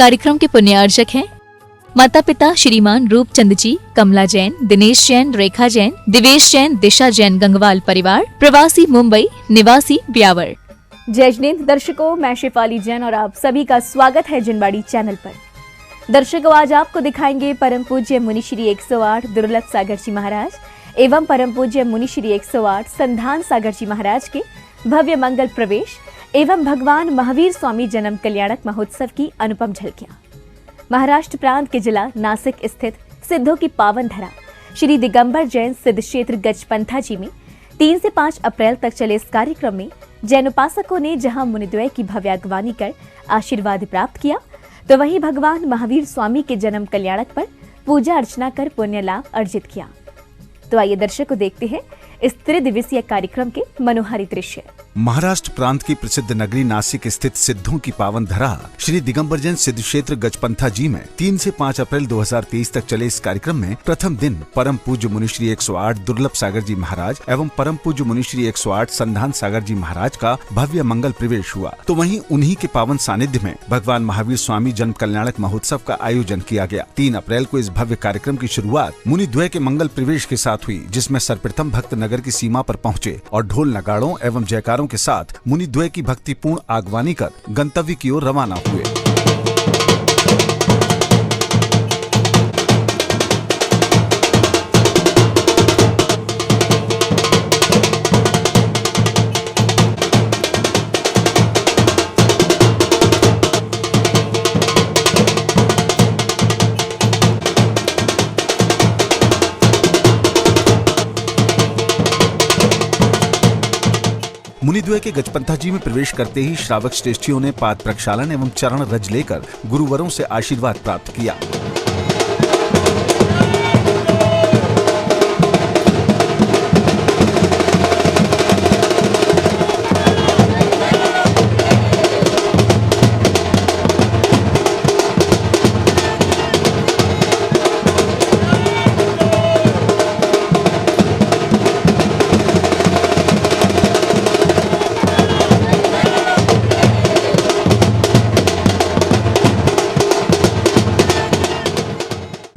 कार्यक्रम के पुण्य अर्चक हैं माता पिता श्रीमान रूपचंद जी, कमला जैन, दिनेश जैन, रेखा जैन, दिवेश जैन, दिशा जैन गंगवाल परिवार, प्रवासी मुंबई, निवासी ब्यावर। जय जिनेंद्र दर्शकों, मैं शेफाली जैन और आप सभी का स्वागत है जिनवाड़ी चैनल पर। दर्शकों, आज आपको दिखाएंगे परम पूज्य मुनिश्री 108 दुर्लभ सागर जी महाराज एवं परम पूज्य मुनिश्री 108 संधान सागर जी महाराज के भव्य मंगल प्रवेश एवं भगवान महावीर स्वामी जन्म कल्याणक महोत्सव की अनुपम झलकियां। महाराष्ट्र प्रांत के जिला नासिक स्थित सिद्धों की पावन धरा श्री दिगंबर जैन सिद्ध क्षेत्र गजपंथा जी में 3 से 5 अप्रैल तक चले इस कार्यक्रम में जैन उपासकों ने जहां मुनिद्वय की भव्य अगवानी कर आशीर्वाद प्राप्त किया, तो वहीं भगवान महावीर स्वामी के जन्म कल्याणक पर पूजा अर्चना कर पुण्य लाभ अर्जित किया। तो आइए दर्शकों देखते हैं इस त्रिदिवसीय कार्यक्रम के मनोहारी दृश्य। महाराष्ट्र प्रांत की प्रसिद्ध नगरी नासिक स्थित सिद्धों की पावन धरा श्री दिगंबर जैन सिद्ध क्षेत्र गजपंथा जी में 3 से 5 अप्रैल 2023 तक चले इस कार्यक्रम में प्रथम दिन परम पूज्य मुनिश्री 108 दुर्लभ सागर जी महाराज एवं परम पूज्य मुनिश्री 108 संधान सागर जी महाराज का भव्य मंगल प्रवेश हुआ। तो वहीं उन्हीं के पावन सानिध्य में भगवान महावीर स्वामी जन्म कल्याणक महोत्सव का आयोजन किया गया। 3 अप्रैल को इस भव्य कार्यक्रम की शुरुआत मुनिद्वय के मंगल प्रवेश के साथ हुई, जिसमें सर्वप्रथम भक्त नगर की सीमा पर पहुँचे और ढोल नगाड़ों एवं जयकारों के साथ मुनिद्वय की भक्तिपूर्ण आगवानी कर गंतव्य की ओर रवाना हुए। मुनिद्वय के गजपंथा जी में प्रवेश करते ही श्रावक श्रेष्ठियों ने पाद प्रक्षालन एवं चरण रज लेकर गुरुवरों से आशीर्वाद प्राप्त किया।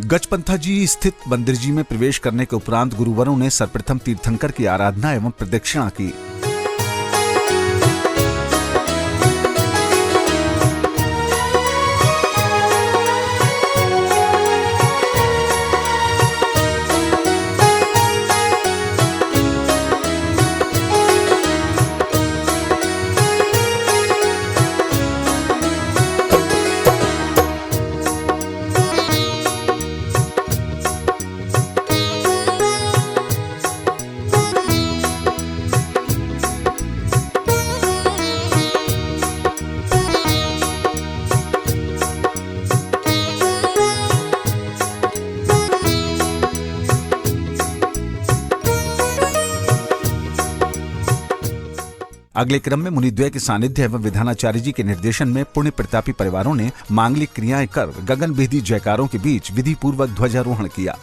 गजपंथा जी स्थित मंदिर जी में प्रवेश करने के उपरांत गुरुवरों ने सर्वप्रथम तीर्थंकर की आराधना एवं प्रदक्षिणा की। अगले क्रम में मुनिद्वय के सानिध्य एवं विधानाचार्य जी के निर्देशन में पुण्य प्रतापी परिवारों ने मांगलिक क्रियाएं कर गगन भेदी जयकारों के बीच विधि पूर्वक ध्वजारोहण किया।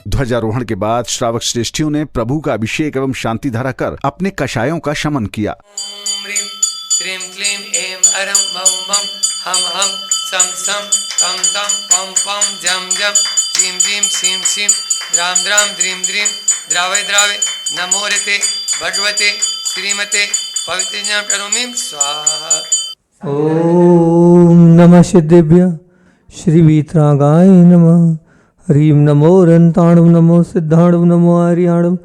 ध्वजारोहण के बाद श्रावक श्रेष्ठियों ने प्रभु का अभिषेक एवं शांति धारा कर अपने कषायों का शमन किया। श्रीं क्लीं ऐं अरं मं मं हम हम सम सम तम तम पम पम जम जम जीं जीं शीं शीं द्राम द्राम द्रीं द्रीं द्रावय द्रावय नमो रते भगवते श्रीमते पवित्रं करोमि स्वाहा। ओम नमः सिद्धेभ्य श्री वीतरागाय नमः। ह्रीं नमो रन्ताणं नमो सिद्धाणं नमो आर्याणं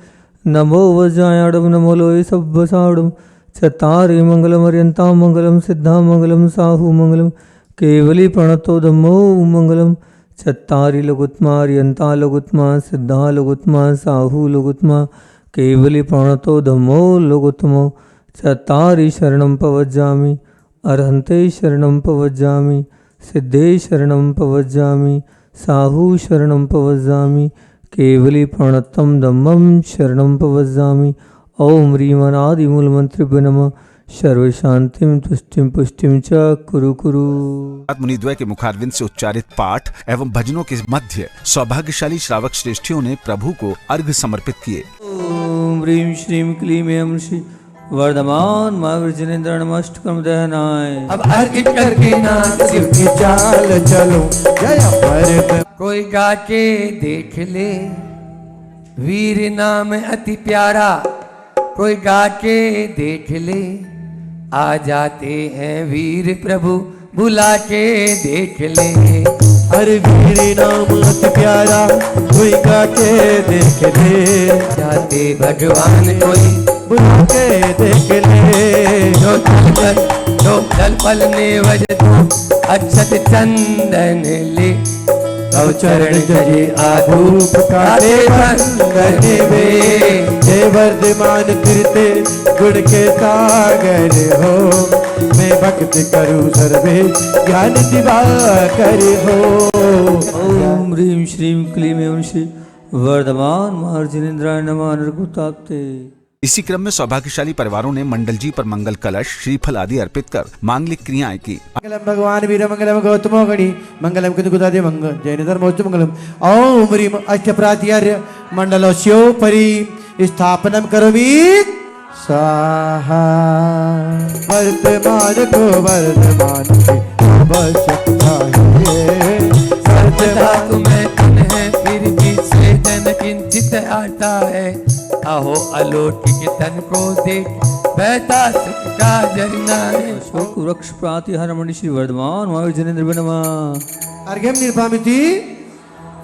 नमो वज्रायाणं नमो लोये सब्बसाणं चत्तारि मङ्गलमर्यन्तां मङ्गलं सिद्धां मङ्गलं साहु मङ्गलं केवली प्रणतो धम्मो मङ्गलं चत्तारि लघुत्मार्यन्ता लघुत्मा सिद्धा लघुत्मा साहु लघुत्मा केवली प्रणतो धम्मो लघुत्मो चत्तारि शरणं पवज्जामि अर्हन्ते शरणं पवज्जामि सिद्धे शरणं पवज्जामि साहु शरणं पवज्जामि केवली प्रणतं धम्मं शरणं पवज्जामि। ओम ह्रीं अनादिमूलमन्त्रिभ्यो नमः। सर्वशांतिं तुष्टिं पुष्टिं च कुरु कुरु। मुनिद्वय के मुखारविंद से उच्चारित पाठ एवं भजनों के मध्य सौभाग्यशाली श्रावक श्रेष्ठियों ने प्रभु को अर्घ्य समर्पित किए। ओम ह्रीं श्रीं क्लीं ऐं श्री वर्धमान महावीर जिनेन्द्र नमस्तकम दहनाय। अब अर्घ करके नाथ शिव की चाल चलो जय पर। कोई गा के देख ले, वीर नाम अति प्यारा। कोई गा के देख ले, आ जाते हैं वीर प्रभु बुला के देख ले। हर वीर नाम अति प्यारा, कोई गा के देख ले। जाते भगवान कोई बुला के देख ले। जो जल पल ने वज अक्षत चंदन ले। तव चरण जजे आधूप काले बंदन वे। जय वर्धमान कीर्ते गुण के सागर हो। मैं भक्ति करूं सर्वे ज्ञान दिवाकर हो। ओम ह्रीं श्रीं क्लीं ऐं श्री वर्धमान महावीर जिनेन्द्राय नमः। नरकुताप्ते। इसी क्रम में सौभाग्यशाली परिवारों ने मंडल जी पर मंगल कलश श्रीफल आदि अर्पित कर मांगलिक क्रियाएं की। मंगलम भगवान वीर मंगलम गौतमो गणि मंगलम कुदकुदादि मंगल जैन धर्मोच्च मंगलम। ओम ह्रीं अष्टप्रात्यार्य मंडलोस्योपरि स्थापनम करोमि स्वाहा। वर्तमान को वर्धमान की आवश्यकता है। सर्वदा तुम्हें है फिर भी से जन किंचित आता है। अहो अलौकिक तन को देख बहता सुख का झरना है। अशोक वृक्ष प्रातिहार मणि श्री वर्धमान महावीर जिनेन्द्र नमः। अर्घ्यम निर्भामिति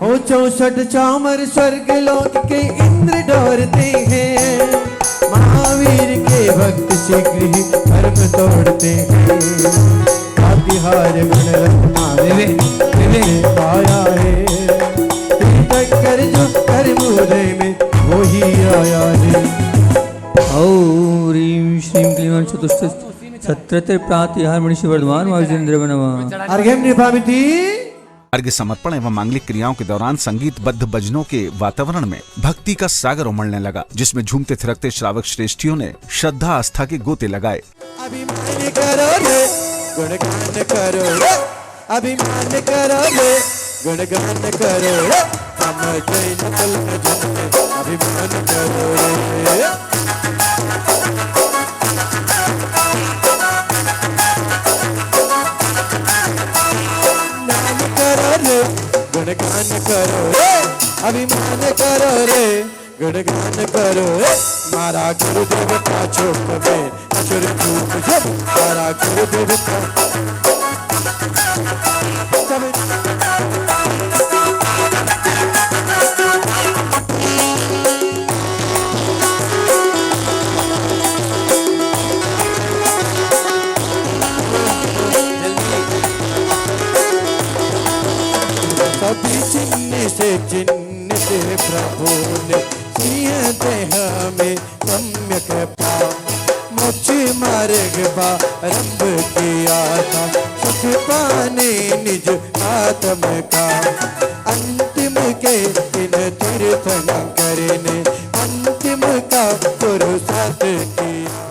हो 64 चामर स्वर्ग लोक के इंद्र डोरते हैं। महावीर के भक्त शीघ्र ही कर्म तोड़ते हैं। प्रतिहार गुण रत्ना पाया है। कर जो कर्म उदय में वो ही आया है। ओम ह्रीं श्रीं क्लीं ऐं चतुष्ट सत्रते प्रातिहार मणि श्री वर्धमान महावीर जिनेन्द्र नमः। अर्घ्यम निर्भामिति। अर्घ्य समर्पण एवं मांगलिक क्रियाओं के दौरान संगीतबद्ध भजनों के वातावरण में भक्ति का सागर उमड़ने लगा, जिसमें झूमते थिरकते श्रावक श्रेष्ठियों ने श्रद्धा आस्था के गोते लगाए। अभिमान करो रे गुणगान करो रे। अभिमान करो रे गुणगान करो रे। हम जैन कुल में जन्मे अभिमान करो रे। नाम करो रे गुणगान करो रे। अभिमान करो रे गुणगान करो रे। मारा गुरुदेव का छोट में असुर धूप जब मारा गुरुदेव का सभी चिन्ह से प्रभु ने सिंह देह में सम्यक पाव। मोक्ष मार्ग आरंभ किया था सुख पाने निज आत्म का। अंतिम के इन तीर्थंकर ने अंतिम का पुरुषार्थ किया।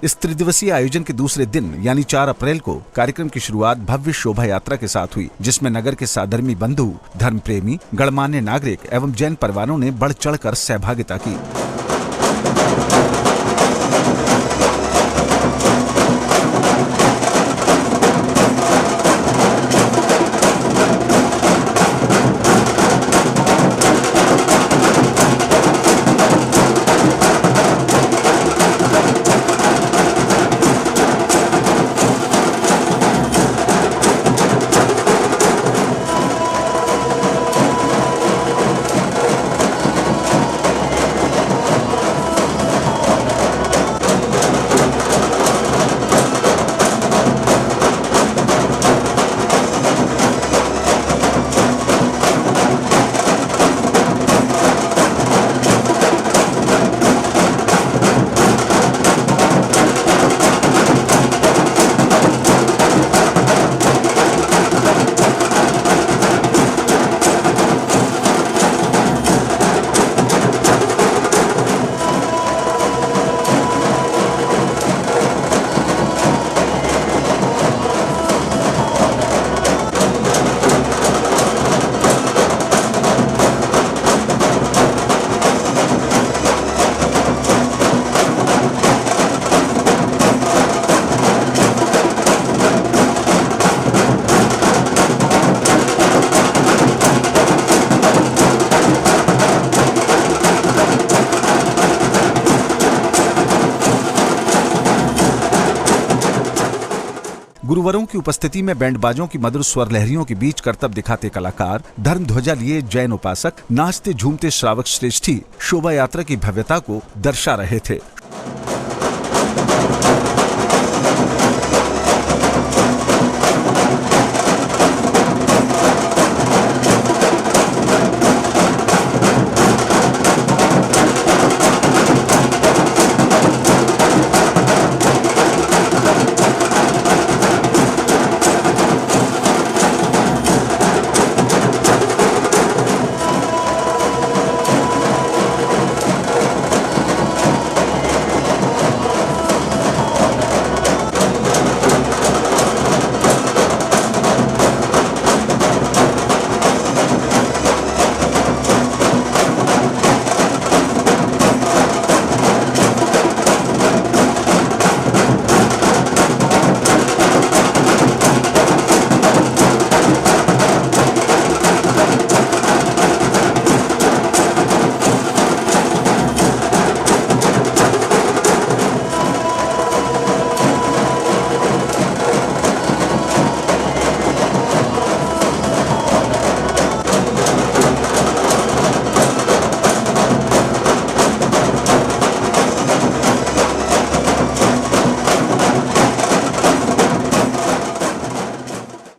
इस त्रिदिवसीय आयोजन के दूसरे दिन यानी 4 अप्रैल को कार्यक्रम की शुरुआत भव्य शोभा यात्रा के साथ हुई, जिसमें नगर के साधर्मी बंधु, धर्म प्रेमी, गणमान्य नागरिक एवं जैन परिवारों ने बढ़ चढ़कर सहभागिता की। गुरुवरों की उपस्थिति में बैंड बाजों की मधुर स्वर लहरियों के बीच करतब दिखाते कलाकार, धर्म ध्वजा लिए जैन उपासक, नाचते झूमते श्रावक श्रेष्ठी शोभा यात्रा की भव्यता को दर्शा रहे थे।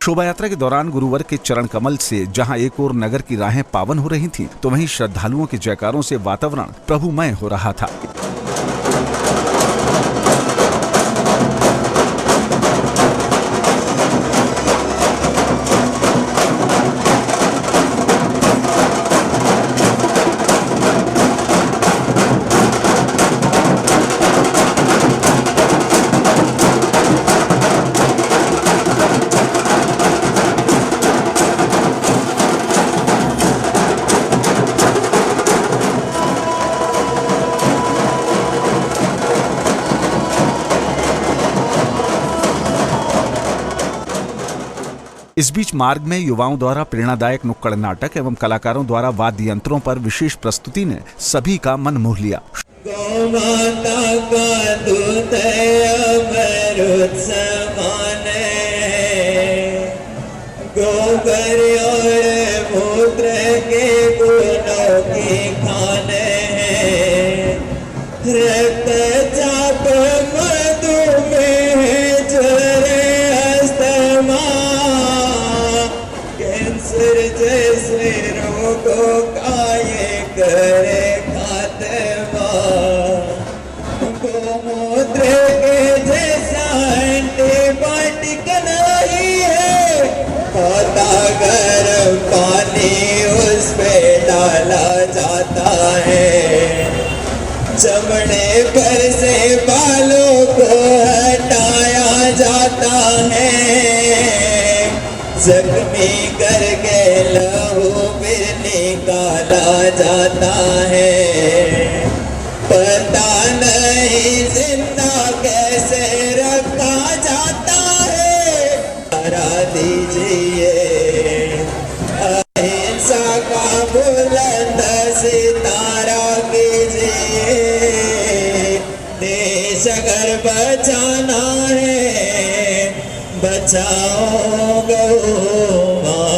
शोभा यात्रा के दौरान गुरुवर के चरण कमल से जहां एक ओर नगर की राहें पावन हो रही थीं, तो वहीं श्रद्धालुओं के जयकारों से वातावरण प्रभुमय हो रहा था। इस बीच मार्ग में युवाओं द्वारा प्रेरणादायक नुक्कड़ नाटक एवं कलाकारों द्वारा वाद्य यंत्रों पर विशेष प्रस्तुति ने सभी का मन मोह लिया। गौ माता का दूध अमृत समान है, गोबर और मूत्र के गुणों की खान है, रक्तचाप मधुमेह जरे अस्थमा कैंसर जैसे रोगों का ये करे खात्मा, गोमूत्र के जैसा एंटीबायोटिक नहीं है, होता गर्म पानी उस पे डाला जाता है, चमड़े पर से बालों को हटाया जाता है, जख्मी करके लहू फिर निकाला जाता है, पता नहीं जिंदा कैसे रखा जाता है, हरा दीजिए अहिंसा का बुलंद सितारा कीजिए, देश अगर बचाना है बचाओ गौ माँ।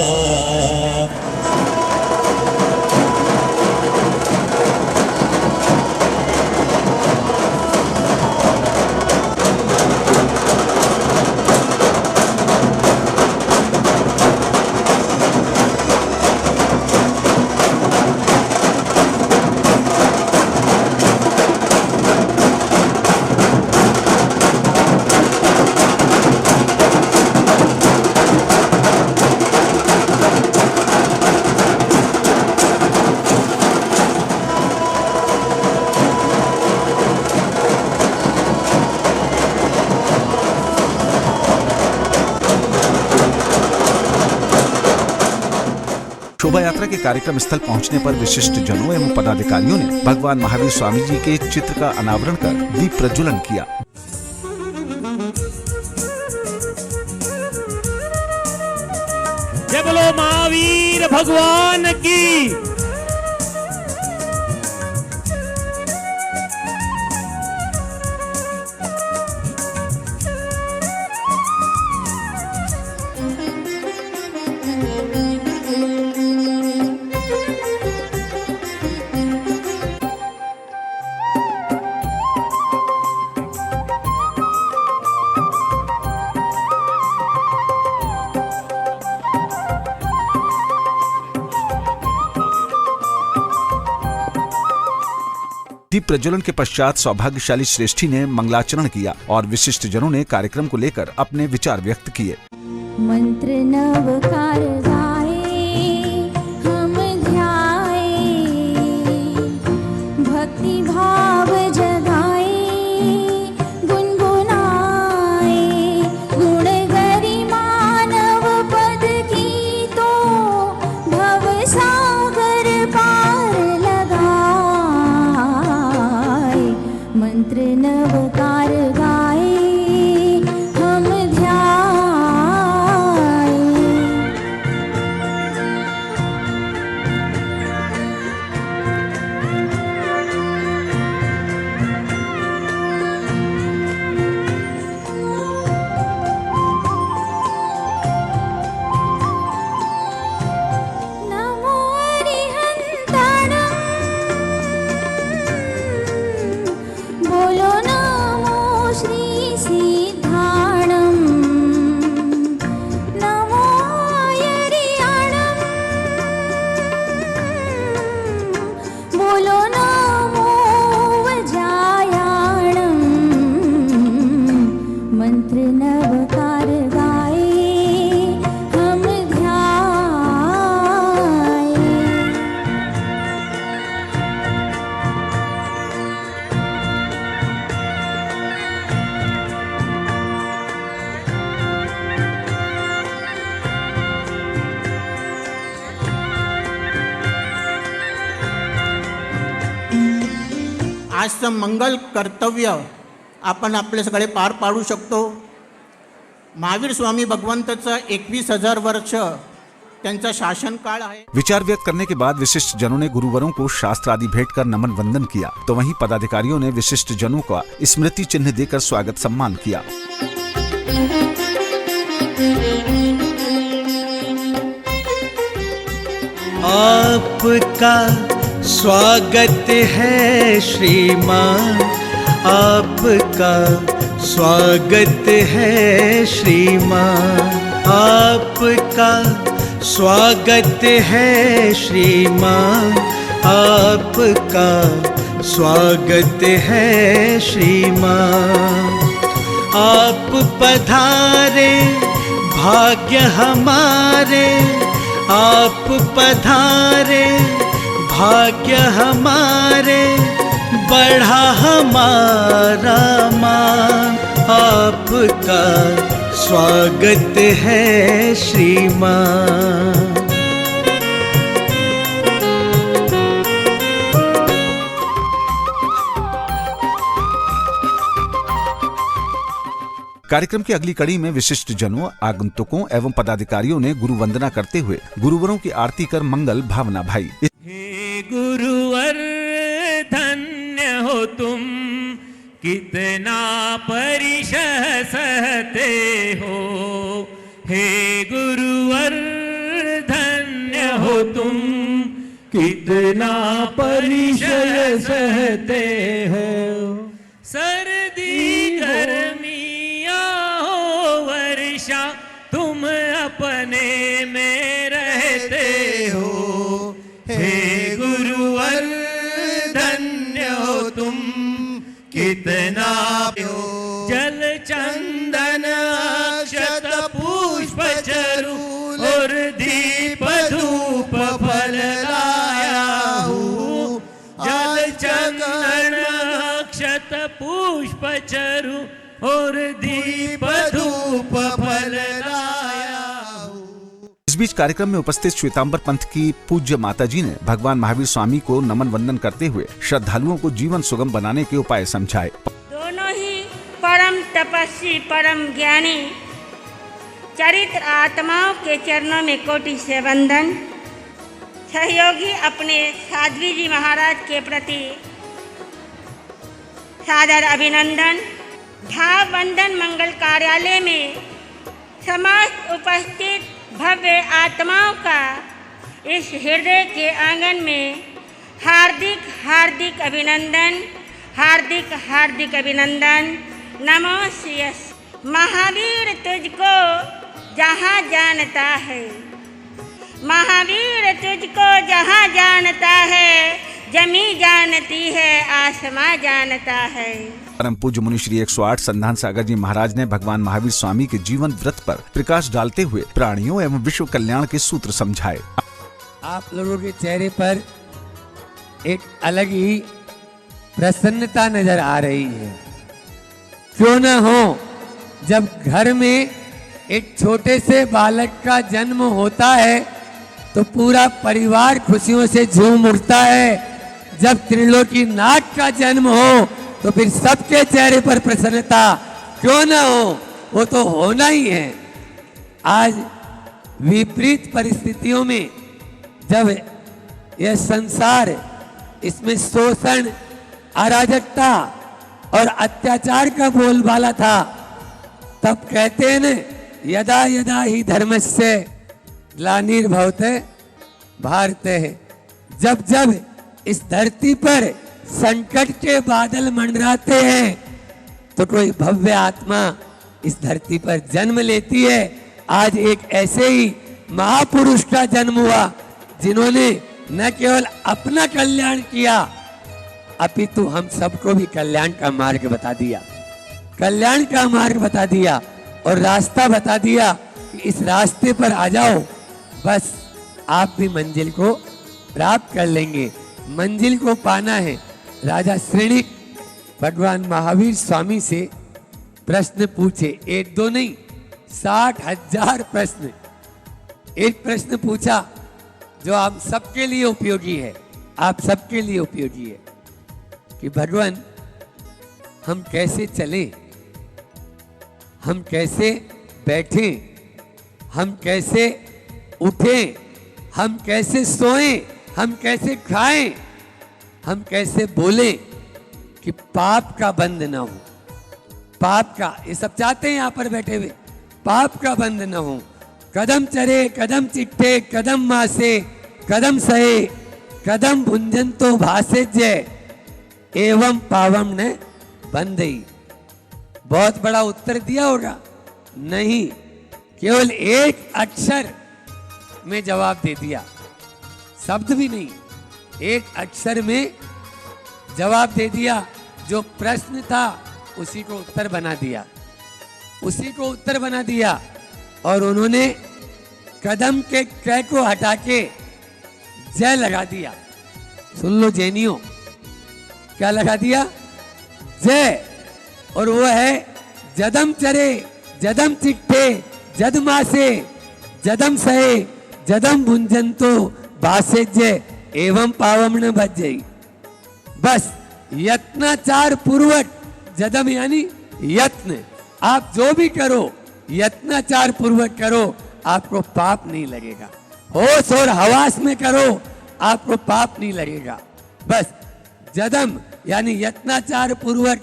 शोभा यात्रा के कार्यक्रम स्थल पहुंचने पर विशिष्ट जनों एवं पदाधिकारियों ने भगवान महावीर स्वामी जी के चित्र का अनावरण कर दीप प्रज्वलन किया। जय बोलो महावीर भगवान की। दीप प्रज्वलन के पश्चात सौभाग्यशाली श्रेष्ठी ने मंगलाचरण किया और विशिष्ट जनों ने कार्यक्रम को लेकर अपने विचार व्यक्त किए। मंत्र नवकार गाए हम ध्याए, भक्ति भाव जगाए गुनगुनाए, गुण गरिमा नव पद की तो भव सागर पार लगाए। मंत्र नवकार गाए हम ध्याए। नमो हरिहंताणं, बोलो नमो श्री सिद्धाणं, नमो यरियाणं, बोलो नमो वज्रायाणं। मंत्र नवकार गाए हम ध्याए। आजचं मंगल कर्तव्य आपण आपले सगळे पार पाडू शकतो। महावीर स्वामी भगवंताचं 21,000 वर्ष त्यांचा शासनकाळ आहे। विचार व्यक्त करने के बाद विशिष्ट जनों ने गुरुवरों को शास्त्र आदि भेंट कर नमन वंदन किया, तो वहीं पदाधिकारियों ने विशिष्ट जनों का स्मृति चिन्ह देकर स्वागत सम्मान किया। आपका स्वागत है श्रीमान, आपका स्वागत है श्रीमान, आपका स्वागत है श्रीमान, आपका स्वागत है श्रीमान। आप पधारे भाग्य हमारे, आप पधारे भाग्य हमारे, बढ़ा हमारा मान। आपका स्वागत है श्रीमान। कार्यक्रम की अगली कड़ी में विशिष्ट जनों, आगंतुकों एवं पदाधिकारियों ने गुरु वंदना करते हुए गुरुवरों की आरती कर मंगल भावना भाई। हे गुरुवर धन्य हो तुम, कितना परिशह सहते हो। हे गुरुवर धन्य हो तुम, कितना परिशह सहते हो। सर्दी गर्मिया हो वर्षा, तुम अपने में रहते हो। हे गुरुवर धन्य हो तुम, कितना जल चंदन अक्षत पुष्प चरु और दीप धूप फल लाया हूँ। जल चंदन अक्षत पुष्प चरु और दीप धूप फल लाया हूँ। इस बीच कार्यक्रम में उपस्थित श्वेतांबर पंथ की पूज्य माताजी ने भगवान महावीर स्वामी को नमन वंदन करते हुए श्रद्धालुओं को जीवन सुगम बनाने के उपाय समझाए। दोनों ही परम तपस्वी, परम ज्ञानी, चरित्र आत्माओं के चरणों में कोटि से वंदन। सहयोगी अपने साध्वी जी महाराज के प्रति सादर अभिनंदन। भाव वंदन मंगल कार्यालय में समस्त उपस्थित भव्य आत्माओं का इस हृदय के आंगन में हार्दिक हार्दिक अभिनंदन, हार्दिक हार्दिक अभिनंदन। नमो श्रीयस। महावीर तुझको जहाँ जानता है, महावीर तुझको जहाँ जानता है, जमी जानती है आसमां जानता है। परम पूज्य मुनि श्री 108 संधान सागर जी महाराज ने भगवान महावीर स्वामी के जीवन व्रत पर प्रकाश डालते हुए प्राणियों एवं विश्व कल्याण के सूत्र समझाए। आप लोगों के चेहरे पर एक अलग ही प्रसन्नता नजर आ रही है। क्यों न हो, जब घर में एक छोटे से बालक का जन्म होता है तो पूरा परिवार खुशियों से झूम उठता है। जब त्रिलोकी नाग का जन्म हो तो फिर सबके चेहरे पर प्रसन्नता क्यों न हो, वो तो होना ही है। आज विपरीत परिस्थितियों में जब यह संसार, इसमें शोषण, अराजकता और अत्याचार का बोलबाला था, तब कहते हैं न, यदा यदा ही धर्मस्य ग्लानिर्भवते भारतः। जब जब इस धरती पर संकट के बादल मंडराते हैं तो कोई भव्य आत्मा इस धरती पर जन्म लेती है। आज एक ऐसे ही महापुरुष का जन्म हुआ जिन्होंने न केवल अपना कल्याण किया अपितु हम सबको भी कल्याण का मार्ग बता दिया, कल्याण का मार्ग बता दिया और रास्ता बता दिया कि इस रास्ते पर आ जाओ, बस आप भी मंजिल को प्राप्त कर लेंगे। मंजिल को पाना है। राजा श्रेणिक भगवान महावीर स्वामी से प्रश्न पूछे, एक दो नहीं 60,000 प्रश्न। एक प्रश्न पूछा जो आप सबके लिए उपयोगी है, आप सबके लिए उपयोगी है कि भगवान हम कैसे चले, हम कैसे बैठे, हम कैसे उठे, हम कैसे सोएं, हम कैसे खाएं, हम कैसे बोले कि पाप का बंध ना हो। पाप का, ये सब चाहते हैं यहाँ पर बैठे हुए, पाप का बंध न हो। कदम चरे कदम चिट्ठे कदम मासे कदम सहे कदम भुंजन तो भाषे जय एवं पावम ने बंदई। बहुत बड़ा उत्तर दिया होगा? नहीं, केवल एक अक्षर में जवाब दे दिया, शब्द भी नहीं, एक अक्षर में जवाब दे दिया। जो प्रश्न था उसी को उत्तर बना दिया, उसी को उत्तर बना दिया। और उन्होंने कदम के क को हटा के जय लगा दिया। सुन लो जैनियों, क्या लगा दिया? जय। और वो है जदम चरे जदम चिट्ठे जद मासे जदम सहे जदम भुंजंतो भाषे जय एवं पावम न भजई। बस यत्नाचार पूर्वक, जदम यानी यत्न, आप जो भी करो यत्नाचार पूर्वक करो, आपको पाप नहीं लगेगा। होश और हवास में करो, आपको पाप नहीं लगेगा। बस जदम यानी यत्नाचार पूर्वक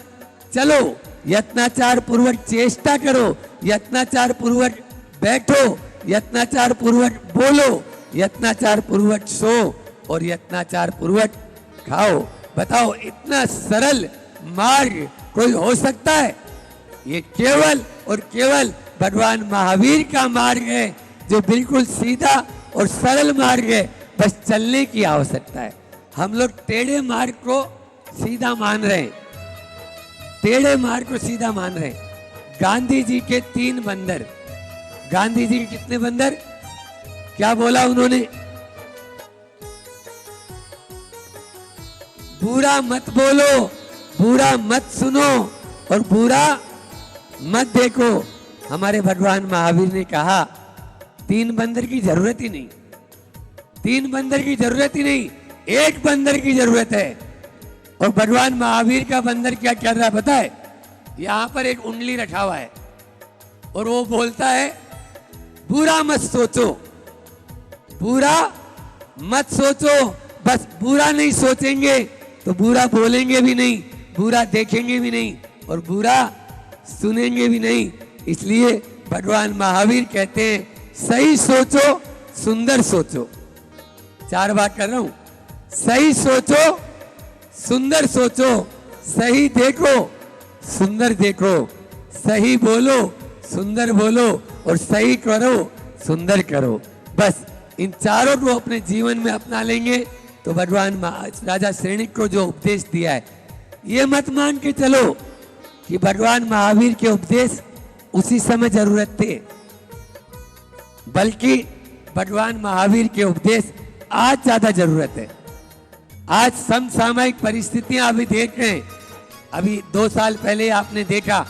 चलो, यत्नाचार पूर्वक चेष्टा करो, यत्नाचार पूर्वक बैठो, यत्नाचार पूर्वक बोलो, यत्नाचार पूर्वक सो और यत्नाचार पूर्वक खाओ। बताओ, इतना सरल मार्ग कोई हो सकता है? ये केवल और केवल भगवान महावीर का मार्ग है, जो बिल्कुल सीधा और सरल मार्ग है। बस चलने की आवश्यकता है। हम लोग टेढ़े मार्ग को सीधा मान रहे हैं, टेढ़े मार्ग को सीधा मान रहे हैं। गांधी जी के 3 बंदर, गांधी जी के कितने बंदर? क्या बोला उन्होंने? बुरा मत बोलो, बुरा मत सुनो और बुरा मत देखो। हमारे भगवान महावीर ने कहा 3 बंदर की जरूरत ही नहीं, 3 बंदर की जरूरत ही नहीं, 1 बंदर की जरूरत है। और भगवान महावीर का बंदर क्या कर रहा है पता है? यहाँ पर एक उंगली रखा हुआ है और वो बोलता है बुरा मत सोचो, बुरा मत सोचो। बस बुरा नहीं सोचेंगे तो बुरा बोलेंगे भी नहीं, बुरा देखेंगे भी नहीं और बुरा सुनेंगे भी नहीं। इसलिए भगवान महावीर कहते हैं सही सोचो, सुंदर सोचो। 4 बात कर रहा हूं, सही सोचो, सुंदर सोचो, सही देखो, सुंदर देखो, सही बोलो, सुंदर बोलो और सही करो, सुंदर करो। बस इन चारों को अपने जीवन में अपना लेंगे तो भगवान राजा श्रेणिक को जो उपदेश दिया है, ये मत मान के चलो कि भगवान महावीर के उपदेश उसी समय जरूरत थे, बल्कि भगवान महावीर के उपदेश आज ज्यादा जरूरत है। आज समसामयिक परिस्थितियां अभी देख रहे हैं, अभी 2 साल पहले आपने देखा,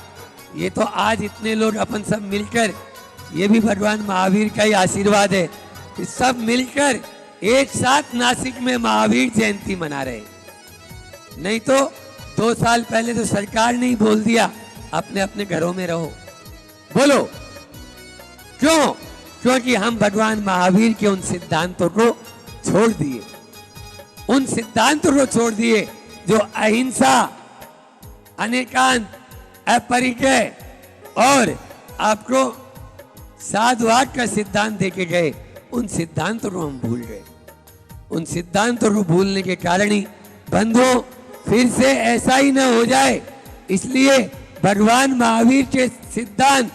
ये तो आज इतने लोग अपन सब मिलकर, ये भी भगवान महावीर का ही आशीर्वाद है कि सब मिलकर एक साथ नासिक में महावीर जयंती मना रहे। नहीं तो 2 साल पहले तो सरकार ने ही बोल दिया अपने अपने घरों में रहो। बोलो क्यों? क्योंकि हम भगवान महावीर के उन सिद्धांतों को छोड़ दिए, उन सिद्धांतों को छोड़ दिए जो अहिंसा, अनेकांत, अपरिग्रह और आपको साधुवाद का सिद्धांत देके गए, उन सिद्धांतों को हम भूल गए। उन सिद्धांतों को भूलने के कारण ही बंधुओं फिर से ऐसा ही न हो जाए, इसलिए भगवान महावीर के सिद्धांत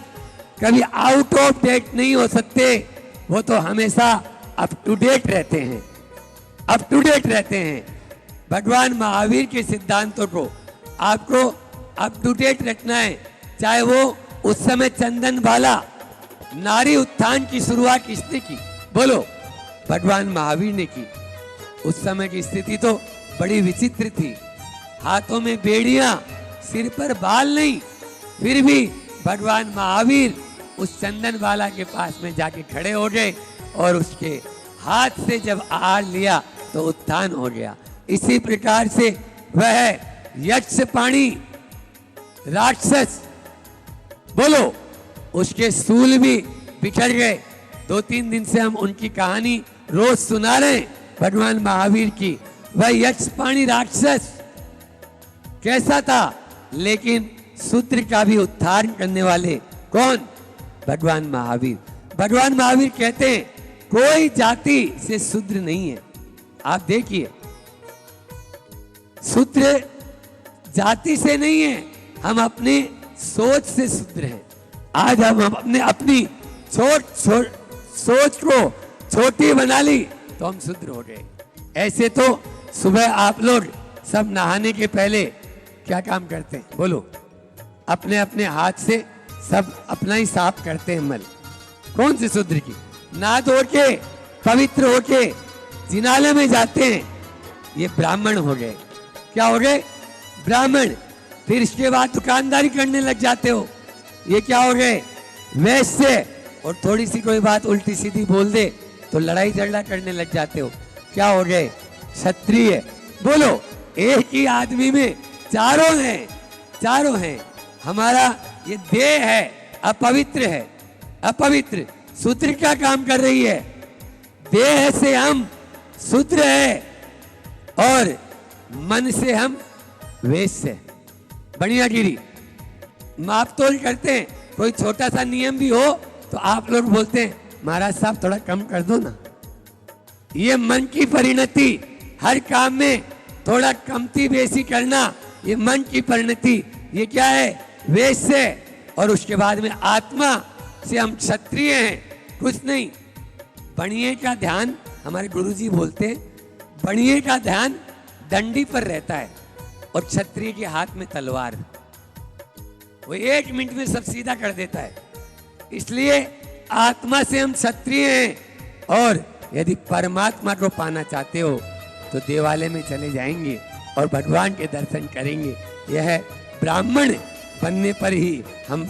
कभी आउट ऑफ डेट नहीं हो सकते, वो तो हमेशा अप टू डेट रहते हैं, अप टू डेट रहते हैं। भगवान महावीर के सिद्धांतों को आपको अप टू डेट रखना है, चाहे वो उस समय चंदन बाला नारी उत्थान की शुरुआत किसने की? बोलो, भगवान महावीर ने की। उस समय की स्थिति तो बड़ी विचित्र थी, हाथों में बेड़ियां, सिर पर बाल नहीं, फिर भी भगवान महावीर उस चंदन बाला के पास में जाके खड़े हो गए और उसके हाथ से जब आहार लिया तो उत्थान हो गया। इसी प्रकार से वह यक्ष पाणी राक्षस, बोलो, उसके सूल भी बिखर गए। 2-3 दिन से हम उनकी कहानी रोज सुना रहे हैं भगवान महावीर की। वह यक्ष पाणी राक्षस कैसा था, लेकिन शूद्र का भी उद्धार करने वाले कौन? भगवान महावीर। भगवान महावीर कहते हैं कोई जाति से शूद्र नहीं है। आप देखिए, शूद्र जाति से नहीं है, हम अपनी सोच से शूद्र हैं। आज हम अपनी सोच को छोटी बना ली तो हम शूद्र हो गए। ऐसे तो सुबह आप लोग सब नहाने के पहले क्या काम करते हैं? बोलो, अपने अपने हाथ से सब अपना ही साफ करते हैं मल। कौन से शूद्र की? नहा धो के पवित्र होके जिनालय में जाते हैं, ये ब्राह्मण हो गए। क्या हो गए? ब्राह्मण। फिर इसके बाद दुकानदारी करने लग जाते हो, ये क्या हो गए? वैश्य। और थोड़ी सी कोई बात उल्टी सीधी बोल दे तो लड़ाई झगड़ा करने लग जाते हो, क्या हो गए? क्षत्रिय। बोलो, एक ही आदमी में चारों हैं। हमारा ये देह है अपवित्र है, अपवित्र। शूद्र क्या काम कर रही है? देह से हम शूद्र है और मन से हम वैश्य। बढ़िया गिरी। मापतोल करते हैं, कोई छोटा सा नियम भी हो तो आप लोग बोलते हैं महाराज साहब थोड़ा कम कर दो ना। ये मन की परिणति, हर काम में थोड़ा कमती बेसी करना, ये मन की परिणति। ये क्या है? वैश्य। और उसके बाद में आत्मा से हम क्षत्रिय हैं, कुछ नहीं। बणिये का ध्यान, हमारे गुरुजी बोलते हैं, बणिये का ध्यान डंडी पर रहता है और क्षत्रिय के हाथ में तलवार। वो 1 मिनट में सब सीधा कर देता है। इसलिए आत्मा से हम क्षत्रिय हैं और यदि परमात्मा को पाना चाहते हो तो देवालय में चले जाएंगे और भगवान के दर्शन करेंगे। यह ब्राह्मण बनने पर ही हम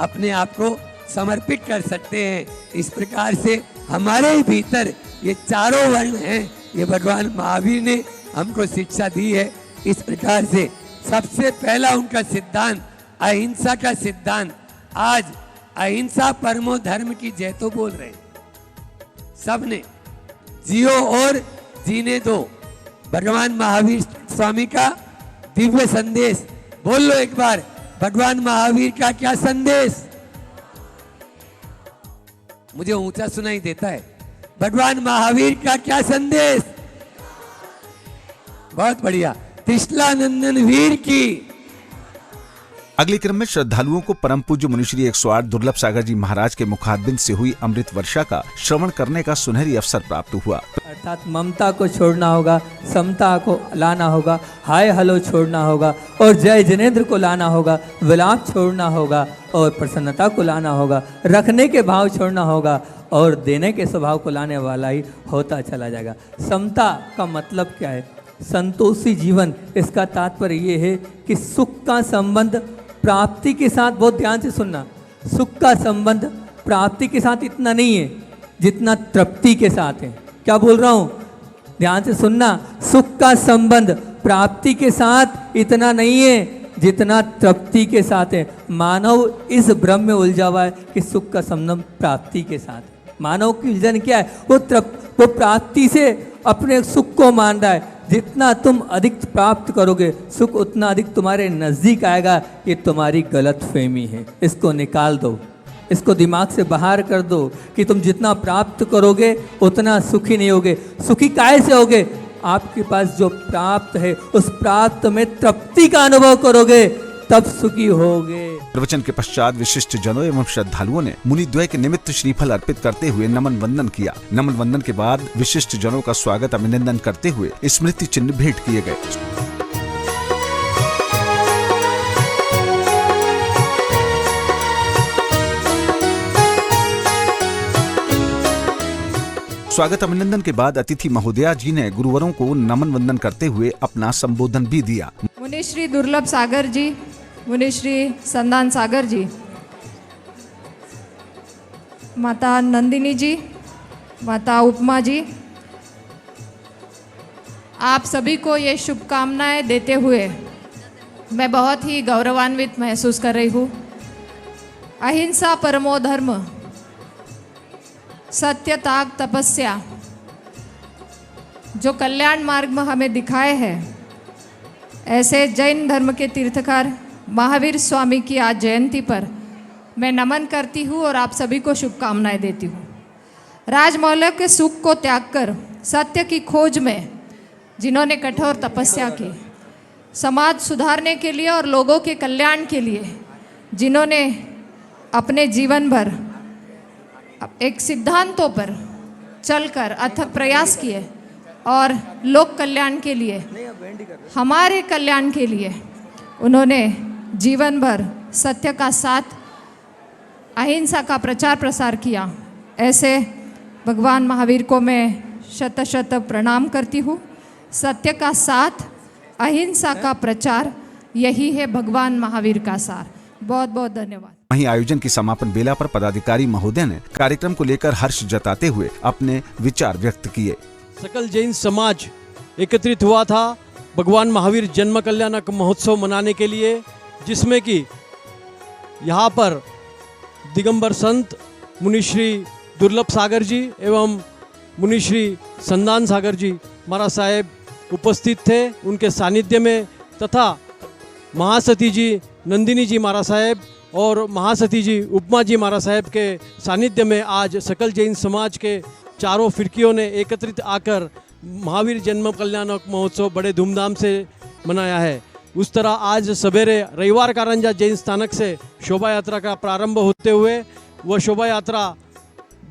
अपने आप को समर्पित कर सकते हैं। इस प्रकार से हमारे भीतर ये चारों वर्ण हैं, ये भगवान महावीर ने हमको शिक्षा दी है। इस प्रकार से सबसे पहला उनका सिद्धांत अहिंसा का सिद्धांत। आज अहिंसा परमो धर्म की जय तो बोल रहे हैं सबने, जियो और जीने दो। भगवान महावीर स्वामी का दिव्य संदेश बोल लो एक बार। भगवान महावीर का क्या संदेश? मुझे ऊंचा सुनाई देता है। भगवान महावीर का क्या संदेश? बहुत बढ़िया। त्रिशलानंदन वीर की। अगले क्रम में श्रद्धालुओं को परम पूज्य मुनिश्री 108 दुर्लभ सागर जी महाराज के मुखारबिंद से हुई अमृत वर्षा का श्रवण करने का सुनहरी अवसर प्राप्त हुआ। अर्थात ममता को छोड़ना होगा, समता को लाना होगा, हाय हलो छोड़ना होगा और जय जिनेंद्र को लाना होगा, विलाप छोड़ना होगा और प्रसन्नता को लाना होगा, रखने के भाव छोड़ना होगा और देने के स्वभाव को लाने वाला ही होता चला जाएगा। समता का मतलब क्या है? संतोषी जीवन। इसका तात्पर्य ये है कि सुख का संबंध प्राप्ति के साथ, बहुत ध्यान से सुनना, सुख का संबंध प्राप्ति के साथ इतना नहीं है जितना तृप्ति के साथ है। क्या बोल रहा हूँ? ध्यान से सुनना, सुख का संबंध प्राप्ति के साथ इतना नहीं है जितना तृप्ति के साथ है। मानव इस भ्रम में उलझा हुआ है कि सुख का संबंध प्राप्ति के साथ है। मानव की उलझन क्या है? वो प्राप्ति से अपने सुख को मान रहा है। जितना तुम अधिक प्राप्त करोगे सुख उतना अधिक तुम्हारे नज़दीक आएगा। ये तुम्हारी गलत फहमी है, इसको निकाल दो, इसको दिमाग से बाहर कर दो कि तुम जितना प्राप्त करोगे उतना सुखी नहीं होगे। सुखी काहे से होगे? आपके पास जो प्राप्त है उस प्राप्त में तृप्ति का अनुभव करोगे तब सुखी होगे। प्रवचन के पश्चात विशिष्ट जनों एवं श्रद्धालुओं ने मुनिद्वय के निमित्त श्रीफल अर्पित करते हुए नमन वंदन किया। नमन वंदन के बाद विशिष्ट जनों का स्वागत अभिनंदन करते हुए स्मृति चिन्ह भेंट किए गए। स्वागत अभिनंदन के बाद अतिथि महोदया जी ने गुरुवरों को नमन वंदन करते हुए अपना संबोधन भी दिया। मुनि श्री दुर्लभ सागर जी, मुनि श्री संदान सागर जी, माता नंदिनी जी, माता उपमा जी, आप सभी को ये शुभकामनाएं देते हुए मैं बहुत ही गौरवान्वित महसूस कर रही हूँ। अहिंसा परमो धर्म, सत्य त्याग तपस्या जो कल्याण मार्ग में हमें दिखाए हैं, ऐसे जैन धर्म के तीर्थकर महावीर स्वामी की आज जयंती पर मैं नमन करती हूँ और आप सभी को शुभकामनाएं देती हूँ। राजमौल के सुख को त्याग कर सत्य की खोज में जिन्होंने कठोर तपस्या की, समाज सुधारने के लिए और लोगों के कल्याण के लिए जिन्होंने अपने जीवन भर एक सिद्धांतों पर चलकर अथक प्रयास किए और लोक कल्याण के लिए, हमारे कल्याण के लिए उन्होंने जीवन भर सत्य का साथ, अहिंसा का प्रचार प्रसार किया, ऐसे भगवान महावीर को मैं शत शत प्रणाम करती हूँ। सत्य का साथ, अहिंसा का प्रचार, यही है भगवान महावीर का सार। बहुत बहुत धन्यवाद। वहीं आयोजन की समापन बेला पर पदाधिकारी महोदय ने कार्यक्रम को लेकर हर्ष जताते हुए अपने विचार व्यक्त किए। सकल जैन समाज एकत्रित हुआ था भगवान महावीर जन्म कल्याणक महोत्सव मनाने के लिए, जिसमें कि यहाँ पर दिगंबर संत मुनि श्री दुर्लभ सागर जी एवं मुनि श्री संदान सागर जी महाराज साहेब उपस्थित थे। उनके सानिध्य में तथा महासती जी नंदिनी जी महाराज साहेब और महासती जी उपमा जी महाराज साहेब के सानिध्य में आज सकल जैन समाज के चारों फिरकियों ने एकत्रित आकर महावीर जन्म कल्याणक महोत्सव बड़े धूमधाम से मनाया है। उस तरह आज सवेरे रविवार कारंजा जैन स्थानक से शोभा यात्रा का प्रारंभ होते हुए वह शोभा यात्रा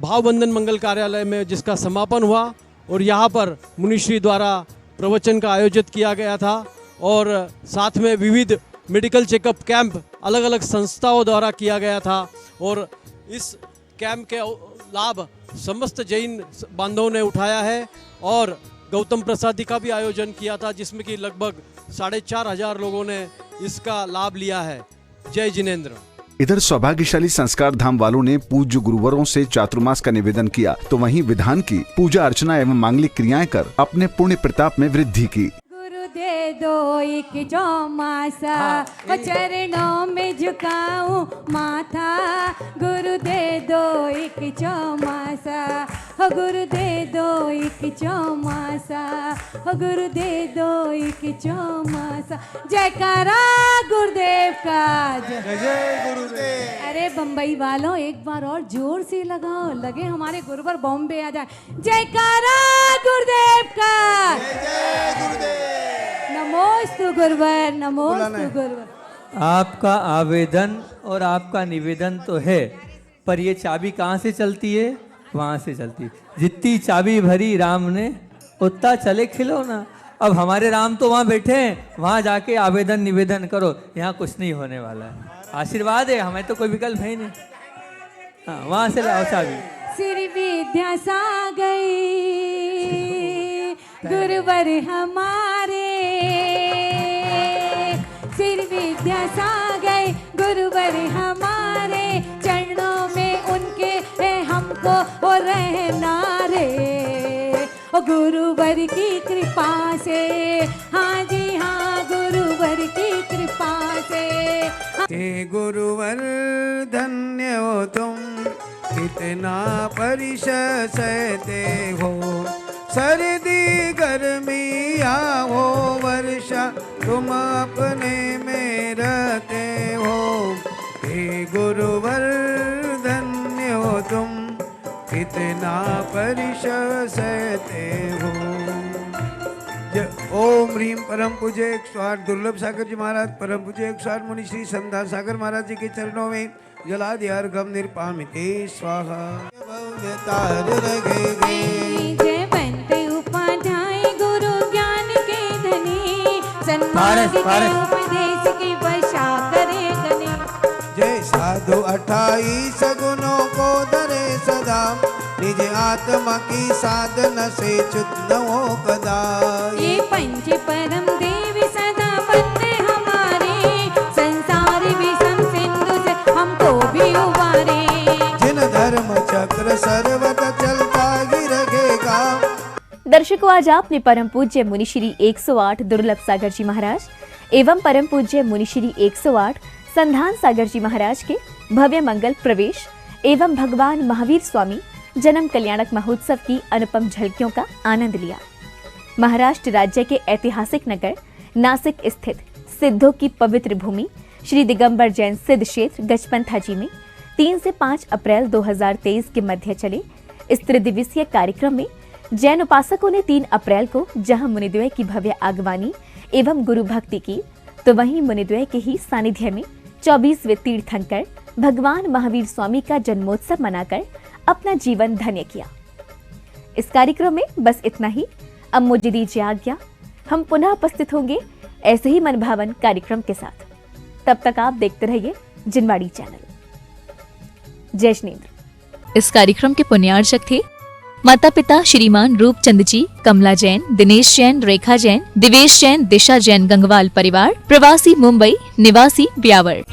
भावबंधन मंगल कार्यालय में जिसका समापन हुआ और यहाँ पर मुनिश्री द्वारा प्रवचन का आयोजित किया गया था और साथ में विविध मेडिकल चेकअप कैंप अलग अलग संस्थाओं द्वारा किया गया था और इस कैंप के लाभ समस्त जैन बांधवों ने उठाया है और गौतम प्रसादी का भी आयोजन किया था जिसमें कि लगभग 4,500 लोगों ने इसका लाभ लिया है। जय जिनेंद्र। इधर सौभाग्यशाली संस्कार धाम वालों ने पूज्य गुरुवरों से चातुर्मास का निवेदन किया तो वहीं विधान की पूजा अर्चना एवं मांगलिक क्रियाएं कर अपने पुण्य प्रताप में वृद्धि की। दे दो एक चौमासा और चरणों में झुकाऊं माथा, गुरु दे दो एक चौमासा, हो गुरु दे दो एक चौमासा, हो गुरु दे दो एक चौमासा। जयकारा गुरुदेव का, जय गुरुदेव। अरे बम्बई वालों एक बार और जोर से लगाओ, लगे हमारे गुरुवर बॉम्बे आ जाए। जयकारा गुरुदेव का, जय गुरुदेव। नमोस्तु गुरुवर, नमोस्तु गुरुवर। आपका आवेदन और आपका निवेदन तो है, पर ये चाबी कहाँ से चलती है? वहाँ से चलती। जितनी चाबी भरी राम ने उतना चले खिलौना। अब हमारे राम तो वहाँ बैठे हैं, वहाँ जाके आवेदन निवेदन करो, यहाँ कुछ नहीं होने वाला है। आशीर्वाद है, हमें तो कोई विकल्प है ही नहीं। हाँ, वहाँ से लाओ चाबी। सिर विद्या सा गई गुरुवर हमारे, सिर विद्या सा गए गुरुवर हमारे, चरणों में उनके हमको हो रहना रे। ओ गुरुवर की कृपा से, हाँ जी हाँ, गुरुवर की कृपा से। हे गुरुवर धन्य हो तुम, कितना परिश्रम सहते हो, सर्दी गर्मी या हो वर्षा तुम अपने में रहते हो। हे गुरुवर धन्य हो तुम, कितना परिश्रम सहते हो। ओम ह्रीम परम पूज्य 108 दुर्लभ सागर जी महाराज, परम पूज्य 108 मुनि श्री संधान सागर महाराज जी के चरणों में जलादि अर्घम निरपामिते स्वाहा। जयवंत उपाध्याय गुरु ज्ञान के धनी, सन्मार्ग के उपदेश की वर्षा करे गने। जय साधु 28 गुणों को धरे सदा, निज आत्मा की साधना से च्युत न हो कदा। ये पंच परम देवी सदा बंदे हमारे, संसार विषम सिंधु से हमको भी उबारे। जिन धर्म चक्र सर्वदा चलता ही रहेगा। दर्शकों, आज आपने परम पूज्य मुनि श्री 108 दुर्लभ सागर जी महाराज एवं परम पूज्य मुनि श्री 108 संधान सागर जी महाराज के भव्य मंगल प्रवेश एवं भगवान महावीर स्वामी जन्म कल्याणक महोत्सव की अनुपम झलकियों का आनंद लिया। महाराष्ट्र राज्य के ऐतिहासिक नगर नासिक स्थित सिद्धों की पवित्र भूमि श्री दिगंबर जैन सिद्ध क्षेत्र गजपंथा जी में 3 से 5 अप्रैल 2023 के मध्य चले इस त्रिदिवसीय कार्यक्रम में जैन उपासकों ने 3 अप्रैल को जहां मुनिद्वय की भव्य आगवानी एवं गुरु भक्ति की, तो वहीं मुनिद्वय के ही सानिध्य में 24वें तीर्थंकर भगवान महावीर स्वामी का जन्मोत्सव मनाकर अपना जीवन धन्य किया। इस कार्यक्रम में बस इतना ही। अब मुझे दीजिए आज्ञा, हम पुनः उपस्थित होंगे ऐसे ही मनभावन कार्यक्रम के साथ। तब तक आप देखते रहिए जिनवाड़ी चैनल। जय श्रीनेन्द्र। इस कार्यक्रम के पुण्यार्चक थे माता पिता श्रीमान रूपचंद जी, कमला जैन, दिनेश जैन, रेखा जैन, दिवेश जैन, दिशा जैन गंगवाल परिवार, प्रवासी मुंबई, निवासी ब्यावर।